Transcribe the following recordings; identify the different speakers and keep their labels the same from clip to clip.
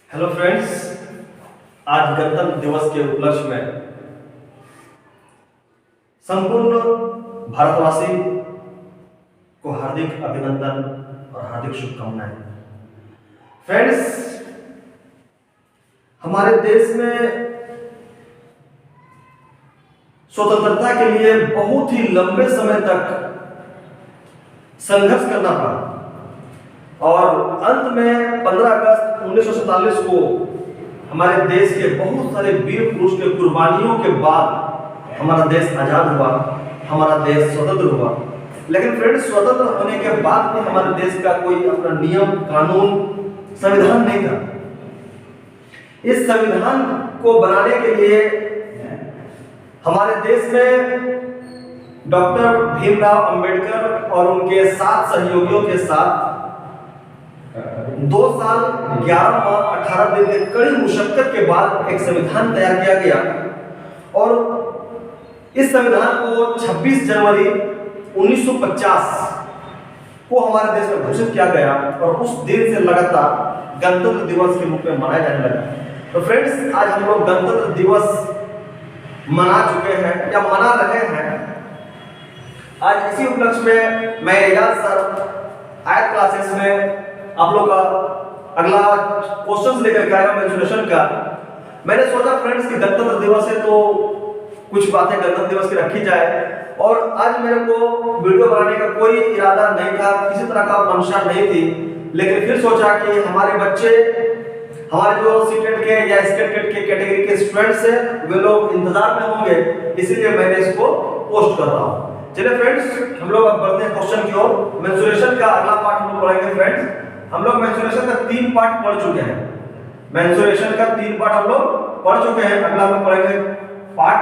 Speaker 1: Hello friends, आज गणतंत्र दिवस के उपलक्ष्य में संपूर्ण भारतवासी को हार्दिक अभिनंदन और हार्दिक शुभकामनाएं। फ्रेंड्स, हमारे देश में स्वतंत्रता के लिए बहुत ही लंबे समय तक संघर्ष करना पड़ा और अंत में 15 अगस्त 1947 को हमारे देश के बहुत सारे वीर पुरुष के कुर्बानियों के बाद हमारा देश आजाद हुआ, हमारा देश स्वतंत्र हुआ। लेकिन फ्रेंड्स, स्वतंत्र होने के बाद भी हमारे देश का कोई अपना नियम, कानून, संविधान नहीं था। इस संविधान को बनाने के लिए हमारे देश में डॉक्टर भीमराव अंबेडकर और उनके 7 सहयोगियों के साथ 2 साल 11 माह 18 दिन के कड़ी मुशक्कत के बाद एक संविधान तैयार किया गया और इस संविधान को 26 जनवरी 1950 को हमारे देश में घोषित किया गया और उस दिन से लगातार गणतंत्र दिवस के रूप में मनाया जाने लगा। तो फ्रेंड्स, आज हम लोग गणतंत्र दिवस मना चुके हैं या मना रहे हैं। आज इसी उपलक्ष्य में मैं एजाज सर आयत क्लासेस में आप लोग का अगला क्वेश्चन लेकर के आया मेंसुरेशन का। मैंने सोचा फ्रेंड्स कि गणतंत्र दिवस है तो कुछ बातें गणतंत्र दिवस की रखी जाए और आज मेरे को वीडियो बनाने का कोई इरादा नहीं था, किसी तरह का मंशा नहीं थी। लेकिन फिर सोचा कि हमारे बच्चे, हमारे जो सीटेट के या स्टेट के कैटेगरी के स्टूडेंट्स हैं, वे लोग इंतजार में होंगे, इसीलिए मैंने इसको पोस्ट कर रहा हूँ। चलिए फ्रेंड्स, हम लोग अब बढ़ते हैं क्वेश्चन की ओर। मेंसुरेशन का अगला पार्ट हम लोग पढ़ेंगे। फ्रेंड्स, हम लोग मेंसुरेशन का 3 पार्ट पढ़ चुके हैं। मेंसुरेशन का 3 पार्ट हम लोग पढ़ चुके हैं। अगला हम पढ़ेंगे पार्ट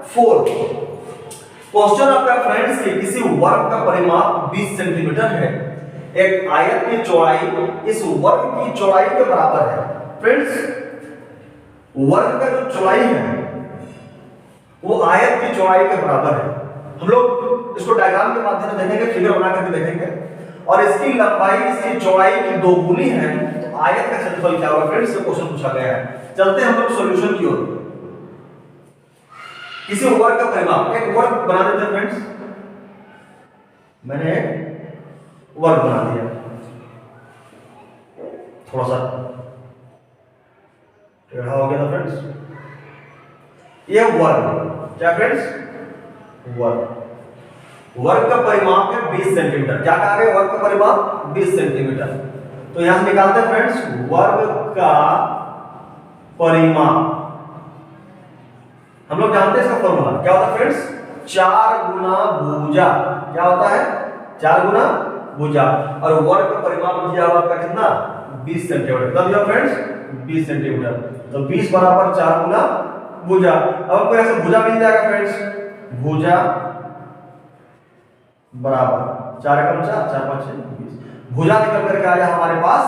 Speaker 1: 4। क्वेश्चन आपका फ्रेंड्स कि किसी वर्ग का परिमाप 20 सेंटीमीटर है। एक आयत की चौड़ाई इस वर्ग की चौड़ाई के बराबर है। फ्रेंड्स, वर्ग का जो चौड़ाई है वो आयत की चौड़ाई के बराबर है। हम लोग इसको डायग्राम के माध्यम से देखेंगे, फिगर बना करके देखेंगे और इसकी लंबाई इसकी चौड़ाई की 2 गुनी है तो आयत का क्षेत्रफल क्या होगा। फ्रेंड्स, ये क्वेश्चन पूछा गया है। चलते हैं हम लोग सॉल्यूशन की ओर। किसी वर्ग का परिमाप, एक वर्ग बना देते हैं फ्रेंड्स। मैंने वर्ग बना दिया, थोड़ा सा टेढ़ा हो गया था फ्रेंड्स। ये वर्ग क्या फ्रेंड्स, वर्ग का परिमाप है 20 सेंटीमीटर। क्या कहा गया, वर्ग का परिमाप 20 सेंटीमीटर। तो यहां से निकालते हैं फ्रेंड्स, वर्ग का परिमाप। हम लोग जानते हैं इसका फॉर्मूला क्या होता है फ्रेंड्स, 4 गुना भुजा। क्या होता है, 4 गुना भुजा। और वर्ग का परिमाप दिया हुआ आपका कितना, 20 सेंटीमीटर। कितना दिया फ्रेंड्स, 20 सेंटीमीटर। तो 20 बराबर 4 गुना भुजा। अब आपको ऐसे भुजा मिल जाएगा फ्रेंड्स, भुजा बराबर 4 कम 4 4 5 20। भुजा निकल करके आया हमारे पास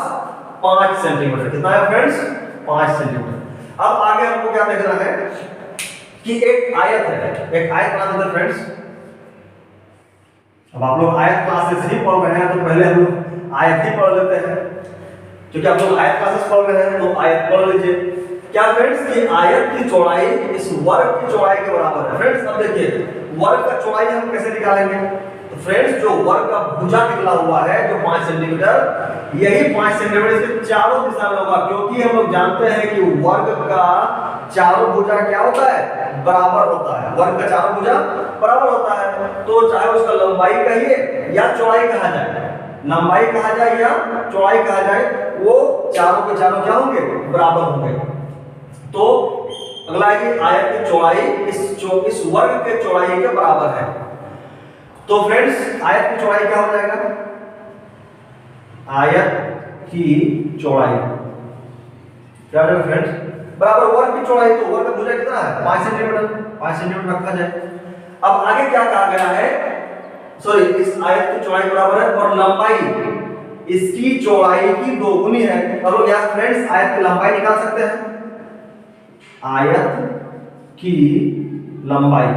Speaker 1: 5 सेंटीमीटर। कितना है फ्रेंड्स, 5 सेंटीमीटर। अब आगे हमको क्या देखना है कि एक आयत है, एक आयत बना देते हैं फ्रेंड्स। अब आप लोग आयत क्लासेस ही पढ़ रहे हैं तो पहले हम लोग आयत ही पढ़ लेते हैं, क्योंकि आप लोग आयत क्लासेस पढ़ रहे हैं तो आयत पढ़ लीजिए। क्या फ्रेंड्स कि आयत की चौड़ाई इस वर्ग की चौड़ाई के बराबर है। फ्रेंड्स, अब देखिए वर्ग का चौड़ाई हम कैसे निकालेंगे। तो फ्रेंड्स, जो वर्ग का भुजा निकला हुआ है जो 5 सेंटीमीटर, यही 5 सेंटीमीटर इसके चारों दिशा में होगा, क्योंकि हम लोग जानते हैं कि वर्ग का चारों भुजा क्या होता है, बराबर होता है। वर्ग का चारों भुजा बराबर होता है, तो चाहे उसका लंबाई कहिए या चौड़ाई कहा जाए, लंबाई कहा जाए या चौड़ाई कहा जाए, वो चारों के चारों क्या होंगे, बराबर होंगे। तो अगला है कि आयत की चौड़ाई इस वर्ग के चौड़ाई के बराबर है। तो फ्रेंड्स, आयत की चौड़ाई क्या हो जाएगा, आयत की चौड़ाई क्या हो जाएगा फ्रेंड्स, बराबर वर्ग की चौड़ाई। तो वर्ग का भुजा कितना है, 5 सेंटीमीटर। 5 सेंटीमीटर रखा जाए। अब आगे क्या कहा गया है, सॉरी, इस आयत की चौड़ाई बराबर है और लंबाई इसकी चौड़ाई की 2 गुनी है। अब लोग यहां फ्रेंड्स आयत की लंबाई निकाल सकते हैं। आयत की लंबाई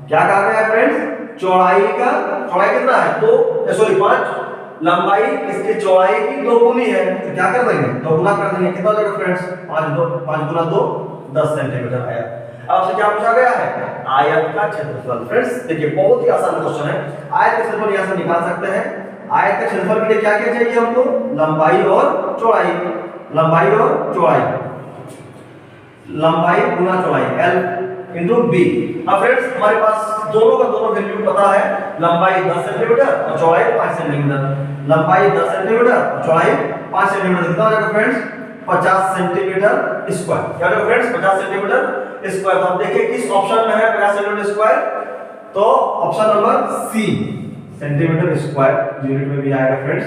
Speaker 1: क्या कहा गया है फ्रेंड्स, चौड़ाई कितना है, 2 सॉरी 5 लंबाई इसकी चौड़ाई की 2 गुनी है, तो क्या कर देंगे, 2 गुना कर देंगे। कितना हो जाएगा फ्रेंड्स, 5 गुना 2 10 सेंटीमीटर आया। अब आपसे क्या पूछा गया है, आयत का क्षेत्रफल। फ्रेंड्स देखिए बहुत ही आसान क्वेश्चन है। आयत का क्षेत्रफल यहां से निकाल सकते हैं। आयत का क्षेत्रफल के लिए क्या क्या चाहिए हमको, लंबाई और चौड़ाई, लंबाई और चौड़ाई, लंबाई गुना चौड़ाई L इंटू बी। अब फ्रेंड्स हमारे पास दोनों का दोनों वैल्यू पता है, लंबाई 10 सेंटीमीटर और चौड़ाई 5 सेंटीमीटर, लंबाई 10 सेंटीमीटर और चौड़ाई 5 सेंटीमीटर। कितना हो जाएगा फ्रेंड्स, 50 सेंटीमीटर स्क्वायर। क्या होगा फ्रेंड्स, 50 सेंटीमीटर स्क्वायर। तो आप देखिए किस ऑप्शन में है 50 सेंटीमीटर स्क्वायर, तो option number C centimetre square unit में भी आएगा फ्रेंड्स।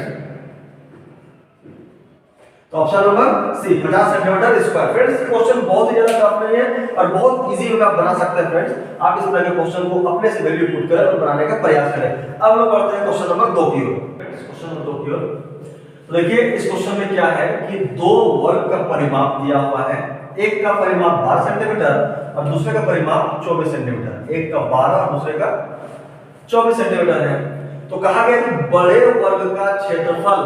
Speaker 1: तो option number C 50 centimetre square. Friends question बहुत ही ज्यादा टफ नहीं है और बहुत इजी वे में आप बना सकते हैं। फ्रेंड्स आप इस तरह के क्वेश्चन को अपने से वैल्यू पुट करें और बनाने का प्रयास करें। अब हम लोग बढ़ते हैं क्वेश्चन नंबर 2 की ओर। क्वेश्चन नंबर 2 की ओर तो देखिए इस क्वेश्चन में क्या है कि दो वर्ग का परिमाप दिया हुआ है, एक का परिमाप 12 सेंटीमीटर और दूसरे का परिमाप 24 सेंटीमीटर। एक का 12 और दूसरे का 24 सेंटीमीटर है। तो कहा गया कि बड़े वर्ग का क्षेत्रफल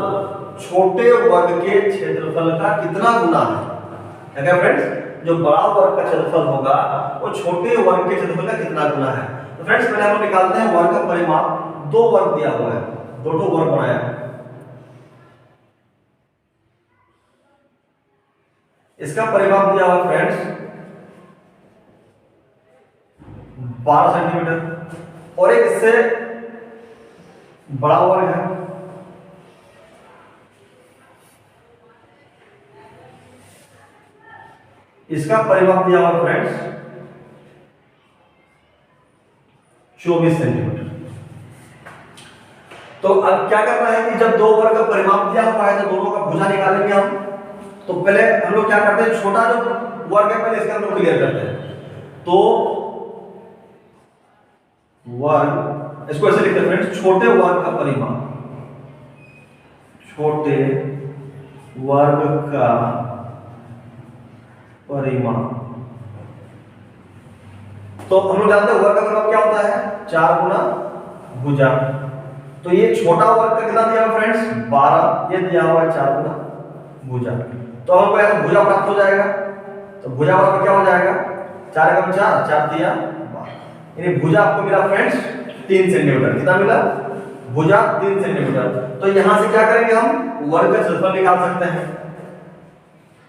Speaker 1: छोटे वर्ग के क्षेत्रफल का कितना गुना है। क्या फ्रेंड्स, जो बड़ा वर्ग का क्षेत्रफल होगा वो छोटे वर्ग के क्षेत्रफल का कितना गुना है। तो फ्रेंड्स पहले हम निकालते हैं वर्ग का परिमाप। दो वर्ग दिया हुआ है, दो वर्ग बनाया है। इसका परिमाप दिया हुआ फ्रेंड्स 12 सेंटीमीटर और एक इससे बड़ा वर्ग है, इसका परिमाप दिया हुआ फ्रेंड्स 24 सेंटीमीटर। तो अब क्या करना है कि जब दो वर्ग का परिमाप दिया हुआ है तो दोनों का भुजा निकालेंगे हम। तो पहले हम लोग क्या करते हैं, छोटा जो वर्ग है पहले इसका हम लोग क्लियर करते हैं। तो वर्ग, इसको ऐसे लिखते हैं फ्रेंड्स, छोटे वर्ग का परिमाप, छोटे वर्ग का परिमाप। तो हम लोग जानते हैं वर्ग का परिमाप क्या होता है, 4 गुना भुजा। तो ये छोटा वर्ग का कितना दिया हुआ फ्रेंड्स 12, ये दिया हुआ है 4 गुना भुजा। तो हमको यहाँ भुजा प्राप्त हो जाएगा। तो भुजा बराबर क्या हो जाएगा, 4 एकम 4, 4 दिया 12, यानी भुजा आपको मिला फ्रेंड्स 3 सेंटीमीटर। कितना मिला, भुजा 3 सेंटीमीटर। तो यहां से क्या करेंगे, हम वर्ग का क्षेत्रफल निकाल सकते हैं।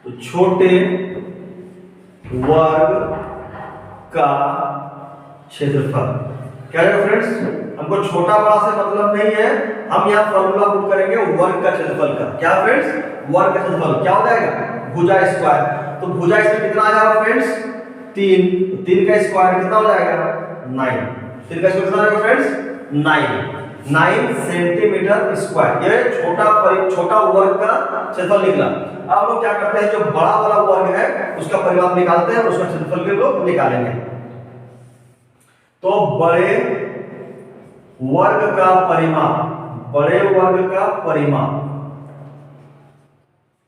Speaker 1: तो छोटे वर्ग का क्षेत्रफल क्या है फ्रेंड्स, हमको छोटा बड़ा से मतलब नहीं है, हम यहाँ फॉर्मूला पुट करेंगे वर्ग का क्षेत्रफल का। क्या फ्रेंड्स, वर्ग का क्षेत्रफल क्या हो जाएगा, भुजा स्क्वायर। तो भुजा इसमें कितना आ जाएगा फ्रेंड्स 3, तो 3 का स्क्वायर कितना हो जाएगा 9, 3 का स्क्वायर कितना आ जाएगा फ्रेंड्स 9 सेंटीमीटर स्क्वायर। ये छोटा वर्ग का क्षेत्रफल निकला। अब हम लोग क्या करते हैं, जो बड़ा वाला वर्ग है उसका परिमाप निकालते हैं और उसका क्षेत्रफल भी लोग निकालेंगे। तो बड़े वर्ग का परिमाप, बड़े वर्ग का परिमाप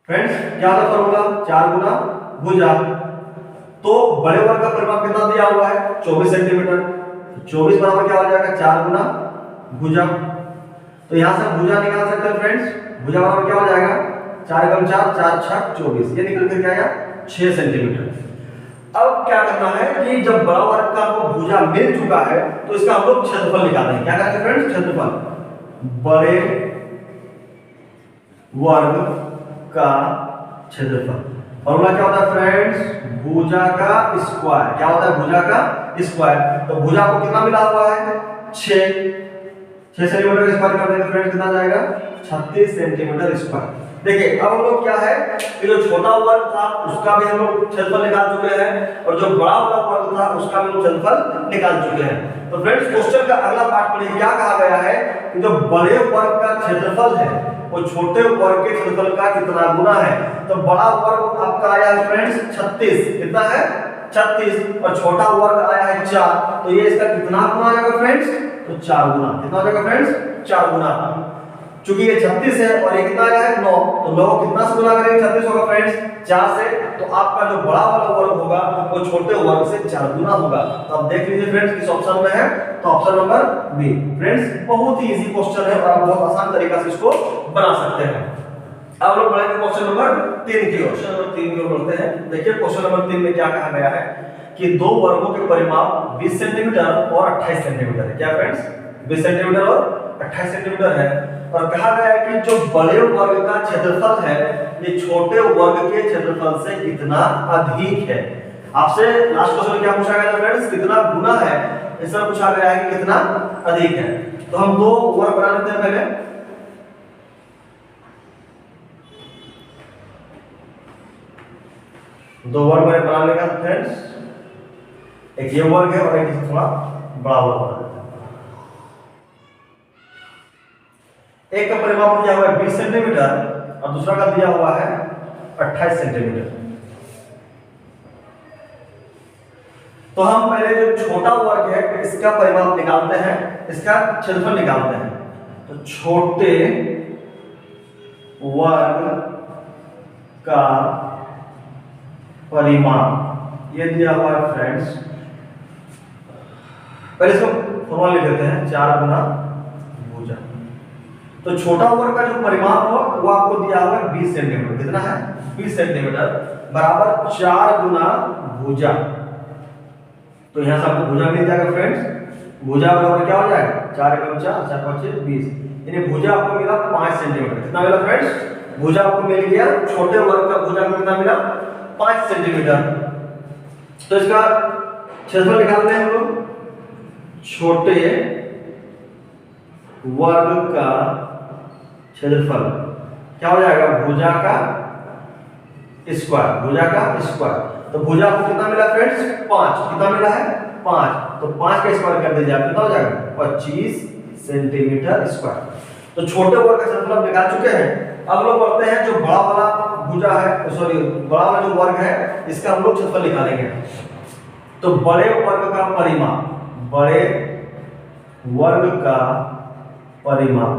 Speaker 1: फ्रेंड्स क्या था फॉर्मूला, 4 गुना भुजा। तो बड़े वर्ग का परिमाप कितना दिया हुआ है 24 सेंटीमीटर। 24 बराबर क्या हो जाएगा 4 गुना भुजा। तो यहां से भुजा निकाल सकते हैं फ्रेंड्स। भुजा बराबर क्या हो जाएगा 4 एकम 4, 4 छक 24, ये निकल कर क्या आया 6 सेंटीमीटर। अब क्या करना है कि जब बड़ा वर्ग का आपको भुजा मिल चुका है तो इसका हम लोग क्षेत्रफल निकालेंगे। क्या करेंगे फ्रेंड्स, क्षेत्रफल बड़े वर्ग का क्षेत्रफल। फॉर्मूला क्या होता है फ्रेंड्स, भुजा का स्क्वायर। क्या होता है, भुजा का स्क्वायर। तो भुजा को कितना मिला हुआ है 6 सेंटीमीटर स्क्वायर कर देंगे फ्रेंड्स, कितना जाएगा 36 सेंटीमीटर स्क्वायर। देखिए अब हम लोग क्या है कि जो छोटा वर्ग था उसका भी हम लोग क्षेत्रफल निकाल चुके हैं और जो बड़ा वाला वर्ग था उसका भी हम क्षेत्रफल निकाल चुके हैं। तो फ्रेंड्स क्वेश्चन का अगला पार्ट पढ़िए, क्या कहा गया है कि जो बड़े वर्ग का क्षेत्रफल है वो छोटे वर्ग के क्षेत्रफल का कितना गुना है। तो बड़ा वर्ग आपका आया है फ्रेंड्स 36, कितना है 36, और छोटा वर्ग आया है 4, तो ये इसका कितना गुना आएगा फ्रेंड्स, तो 4 गुना। कितना हो जाएगा फ्रेंड्स 4 गुना। चूंकि ये 36 है और ये कितना आया है 9, तो 9 को कितना से गुना करेंगे 36 होगा फ्रेंड्स 4 से, तो आपका जो बड़ा वाला वर्ग होगा वो छोटे वर्ग से 4 गुना होगा। तो आप देख लीजिए फ्रेंड्स किस ऑप्शन में है, तो ऑप्शन नंबर बी। फ्रेंड्स बहुत ही इजी क्वेश्चन है और आप बहुत आसान तरीका से इसको बना सकते हैं। अब लोग बढ़ेंगे क्वेश्चन नंबर 3 की ओर। क्वेश्चन नंबर 3 की ओर बढ़ते हैं। देखिए क्वेश्चन नंबर 3 में क्या कहा गया है कि दो वर्गों के परिमाप 20 सेंटीमीटर और 28 सेंटीमीटर है। क्या फ्रेंड्स 20 सेंटीमीटर और 28 सेंटीमीटर है, और कहा गया है कि जो बड़े वर्ग का क्षेत्रफल है ये छोटे वर्ग के क्षेत्रफल से कितना अधिक है। आपसे लास्ट क्वेश्चन में क्या पूछा गया था फ्रेंड्स, कितना गुना है, इसमें पूछा गया है कि कितना अधिक है। तो हम दो वर्ग बना लेते हैं पहले। दो वर्ग मैंने बना लेगा फ्रेंड्स, एक ये वर्ग है और एक इससे थोड़ा बड़ा वर्ग बना लेते हैं। एक का परिमाप दिया हुआ है 20 सेंटीमीटर और दूसरा का दिया हुआ है 28 सेंटीमीटर। तो हम पहले जो छोटा वर्ग है इसका परिमाप निकालते हैं, इसका क्षेत्रफल निकालते हैं। तो छोटे वर्ग का परिमाप ये दिया हुआ है फ्रेंड्स, पहले इसको फॉर्मूला लिख देते हैं 4 गुना भुजा। तो छोटा वर्ग का जो परिमाप हो वो आपको दिया हुआ है 20 सेंटीमीटर। कितना है 20 सेंटीमीटर बराबर 4 गुना भुजा। तो यहां से आपको भुजा मिल जाएगा फ्रेंड्स। भुजा बराबर क्या हो जाएगा 4 × 4 4 × 5 20, यानी भुजा आपको मिला 5 सेंटीमीटर। कितना मिला फ्रेंड्स, भुजा आपको मिल गया, छोटे वर्ग का भुजा कितना मिला 5 सेंटीमीटर। तो इसका क्षेत्रफल निकालते हैं हम लोग। छोटे वर्ग का क्षेत्रफल क्या हो जाएगा भुजा का स्क्वायर, भुजा का स्क्वायर। तो भुजा को कितना मिला फ्रेंड्स 5, कितना मिला है 5, तो 5 का स्क्वायर कर दीजिए आप, कितना हो जाएगा 25 सेंटीमीटर स्क्वायर। तो छोटे वर्ग का क्षेत्रफल निकाल चुके हैं। अब लोग पढ़ते हैं जो बड़ा वाला भुजा है, सॉरी बड़ा वाला जो वर्ग है इसका हम लोग क्षेत्रफल निकालेंगे। तो बड़े वर्ग का परिमाप, बड़े वर्ग का परिमाप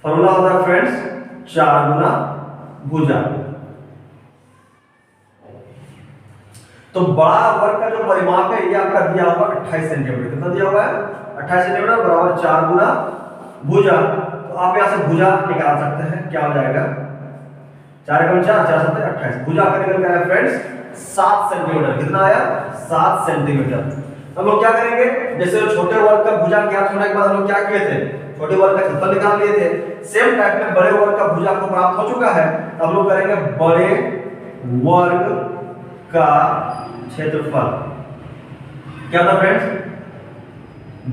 Speaker 1: फॉर्मूला होता है फ्रेंड्स 4 गुना भुजा। तो बड़ा वर्ग का जो परिमाप है ये आपका दिया हुआ 28 सेंटीमीटर। कितना दिया हुआ है 28 सेंटीमीटर बराबर 4 गुना भुजा। तो आप यहां से भुजा निकाल सकते हैं, क्या हो जाएगा 4 × 4 4 7 28। भुजा का निकल के आया फ्रेंड्स 7 सेंटीमीटर। कितना आया 7 सेंटीमीटर। हम लोग क्या करेंगे, जैसे छोटे वर्ग का भुजा ज्ञात होने के बाद हम लोग क्या किए थे, छोटे वर्ग का क्षेत्रफल निकाल लिए थे। सेम टाइप में बड़े वर्ग का भुजा को प्राप्त हो चुका है। तो हम लोग करेंगे बड़े वर्ग का क्षेत्रफल क्या था फ्रेंड्स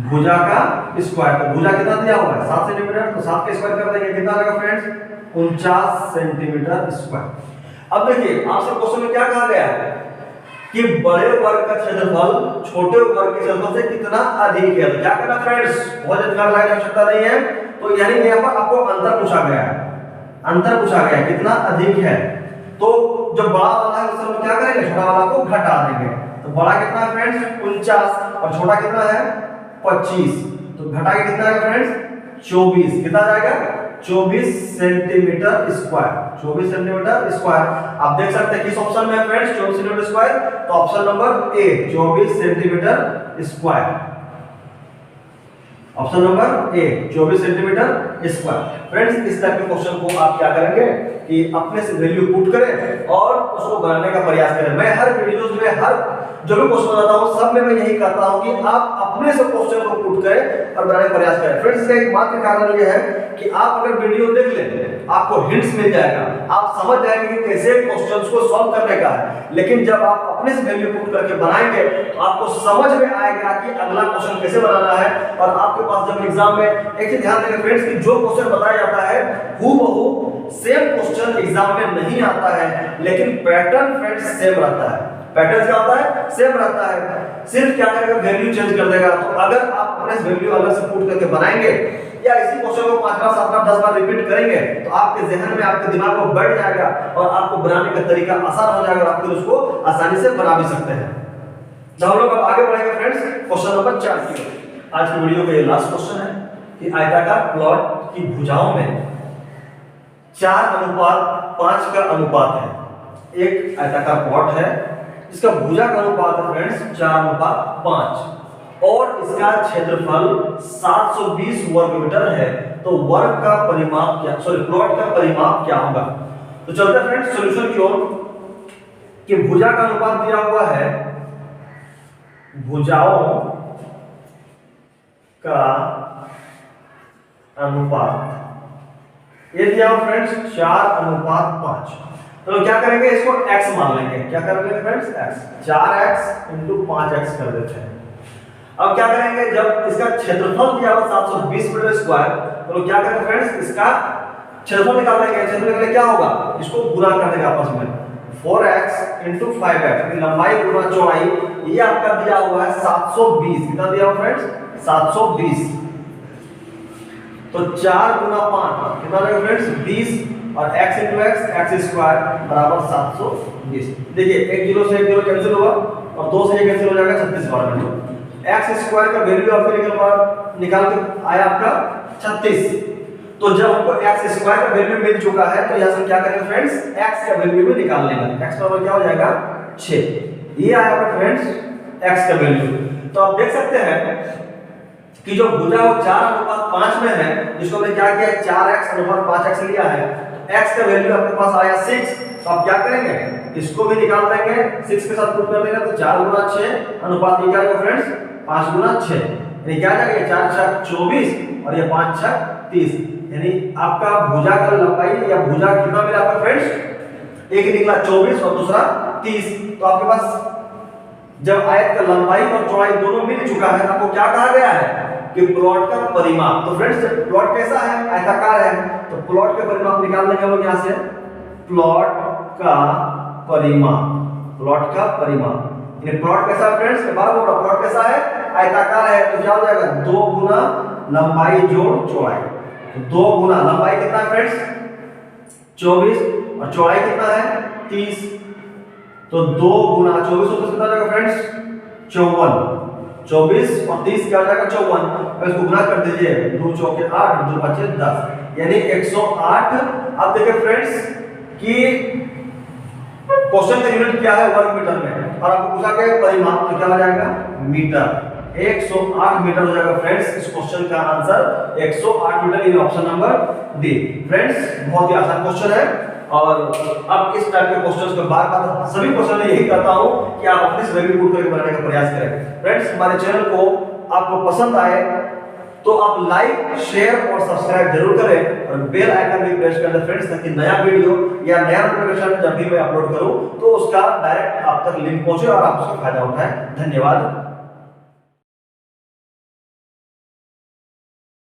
Speaker 1: भुजा का स्क्वायर। तो भुजा कितना दिया हुआ है 7 सेंटीमीटर, तो 7 का स्क्वायर कर देंगे, कितना आ जाएगा फ्रेंड्स 49 सेंटीमीटर स्क्वायर। अब देखिए आपसे क्वेश्चन में क्या कहा गया है कि बड़े वर्ग का क्षेत्रफल छोटे वर्ग के क्षेत्रफल से कितना अधिक है। तो क्या करना फ्रेंड्स, बहुत दिमाग लगाने की आवश्यकता नहीं है। तो यानी यहाँ पर आपको अंतर पूछा गया है, अंतर पूछा गया है कितना अधिक है। तो जो बड़ा वाला है उससे हम क्या करेंगे, छोटा वाला को घटा देंगे। तो बड़ा कितना है फ्रेंड्स 49 और छोटा कितना है 25। तो घटा के कितना आएगा फ्रेंड्स 24। कितना जाएगा 24 सेंटीमीटर स्क्वायर, 24 सेंटीमीटर स्क्वायर। आप देख सकते हैं किस ऑप्शन में है फ्रेंड्स 24 सेंटीमीटर स्क्वायर, तो option number A 24 centimetre square. Option number A 24 centimetre square. Friends इस टाइप के क्वेश्चन को आप क्या करेंगे कि अपने से वैल्यू पुट करें और उसको बनाने का प्रयास करें। मैं हर वीडियोस में हर जो भी क्वेश्चन बनाता हूं सब में मैं यही कहता हूं कि आप अपने से क्वेश्चन को पुट करें और बनाने का प्रयास करें। फ्रेंड्स इसका एकमात्र कारण यह है कि आप अगर वीडियो देख लें आपको हिंट्स मिल जाएगा, आप समझ जाएंगे कि कैसे क्वेश्चंस को सॉल्व करने का है। लेकिन जब आप अपने से वैल्यू पुट करके बनाएंगे तो आपको समझ में आएगा कि अगला क्वेश्चन कैसे बनाना है। और आपके पास जब एग्जाम में एक चीज ध्यान देंगे फ्रेंड्स कि जो क्वेश्चन बताया जाता है हूबहू सेम क्वेश्चन एग्जाम में नहीं आता है, लेकिन पैटर्न फ्रेंड्स सेम रहता है। पैटर्न क्या होता है सेम रहता है, सिर्फ क्या करेगा वैल्यू चेंज कर देगा। तो अगर आप अपने वैल्यू अलग से पुट करके बनाएंगे या इसी क्वेश्चन को 5 बार 7 बार 10 बार रिपीट करेंगे तो आपके जहन में आपके दिमाग में बैठ जाएगा और आपको बनाने का तरीका आसान हो जाएगा और आप फिर उसको आसानी से बना भी सकते हैं। तो हम लोग अब आगे बढ़ेंगे फ्रेंड्स क्वेश्चन नंबर 4 की। आज की वीडियो का ये लास्ट क्वेश्चन है। कि आयताकार प्लॉट की भुजाओं में 4:5 का अनुपात है। एक आयताकार प्लॉट है, इसका भुजा का अनुपात है फ्रेंड्स 4:5 और इसका क्षेत्रफल 720 वर्ग मीटर है। तो वर्ग का परिमाप क्या, प्लॉट का परिमाप क्या होगा? तो चलते हैं फ्रेंड्स सॉल्यूशन की ओर कि भुजा का अनुपात दिया हुआ है, भुजाओं का अनुपात ये दिया हुआ फ्रेंड्स 4:5। तो क्या करेंगे, इसको x मान लेंगे। क्या कर लेंगे फ्रेंड्स, x, 4x × 5x कर देते हैं। अब क्या करेंगे, जब इसका क्षेत्रफल दिया हुआ 720 मीटर स्क्वायर, तो क्या करेंगे फ्रेंड्स, इसका क्षेत्रफल निकाल लेंगे। क्षेत्रफल निकालने क्या होगा, इसको गुणा कर देंगे आपस में, 4x × 5x, लंबाई गुणा चौड़ाई, ये आपका दिया हुआ है 720। कितना दिया हुआ फ्रेंड्स, 720। तो 4 × 5 कितना देगा फ्रेंड्स, 20 और x × x, x² बराबर 720। देखिए 1 0 से 1 0 कैंसिल हुआ और 2 से 1 कैंसिल हो जाएगा, 36 बार में। x² का वैल्यू आपके निकाल के आया आपका 36। तो जब हमको x² का वैल्यू मिल चुका है तो यहां से क्या करेंगे फ्रेंड्स, x का वैल्यू भी निकाल लेंगे। x बराबर क्या हो जाएगा, 6। ये आया आपका फ्रेंड्स x का वैल्यू। तो आप देख सकते हैं कि जो भुजा वो 4:5 में है, जिसको हमने क्या किया, 4x/5x लिया है। x का वैल्यू आपके पास आया 6। तो आप क्या करेंगे, इसको भी निकाल देंगे, 6 के साथ पुट कर देंगे। तो 4 × 6 अनुपात ये क्या आएगा फ्रेंड्स, 5 × 6, यानी क्या आ जाएगा, 4 × 6 24 और ये 5 × 6 30। यानी आपका भुजा का लंबाई या भुजा कितना मिला आपका फ्रेंड्स, एक निकला 24 और दूसरा 30। तो आपके पास जब आयत का लंबाई और चौड़ाई दोनों मिल चुका है, तो आपको क्या कहा गया है कि प्लॉट का परिमाप। तो फ्रेंड्स प्लॉट कैसा है, आयताकार है, तो प्लॉट का परिमाप निकाल देंगे हम लोग यहां से, प्लॉट का परिमाप, प्लॉट का परिमाप। यानी प्लॉट कैसा है फ्रेंड्स, मैं बार बोल रहा हूं, प्लॉट कैसा है, आयताकार है। तो क्या हो जाएगा, 2 गुना लंबाई जोड़ चौड़ाई। तो 2 गुना लंबाई कितना है फ्रेंड्स, 24 और चौड़ाई कितना है, 30। तो 2 गुना 24 होता कितना जाएगा फ्रेंड्स, 54। 24 और 30 क्या हो जाएगा, 54। अब इसको गुना कर दीजिए, 2 चौके 8, 2 बचे 10, यानी 108। अब देखिए फ्रेंड्स कि क्वेश्चन का यूनिट क्या है, वर्ग मीटर में, और आपको पूछा गया परिमाप, तो क्या हो जाएगा, मीटर। 108 मीटर हो जाएगा फ्रेंड्स। इस क्वेश्चन का आंसर 108 मीटर, ये ऑप्शन नंबर डी। फ्रेंड्स बहुत ही आसान क्वेश्चन है और अब इस टाइप के क्वेश्चंस को बार-बार सभी क्वेश्चन में यही करता हूं कि आप अपनी वैल्यू पुट करके बनाने का प्रयास करें। फ्रेंड्स हमारे चैनल को आपको पसंद आए तो आप लाइक, शेयर और सब्सक्राइब जरूर करें और बेल आइकन भी प्रेस कर दें फ्रेंड्स, ताकि नया वीडियो या नया नोटिफिकेशन जब भी मैं अपलोड करूं तो उसका डायरेक्ट आप तक लिंक पहुंचे और आप उसका फायदा उठाएं। धन्यवाद।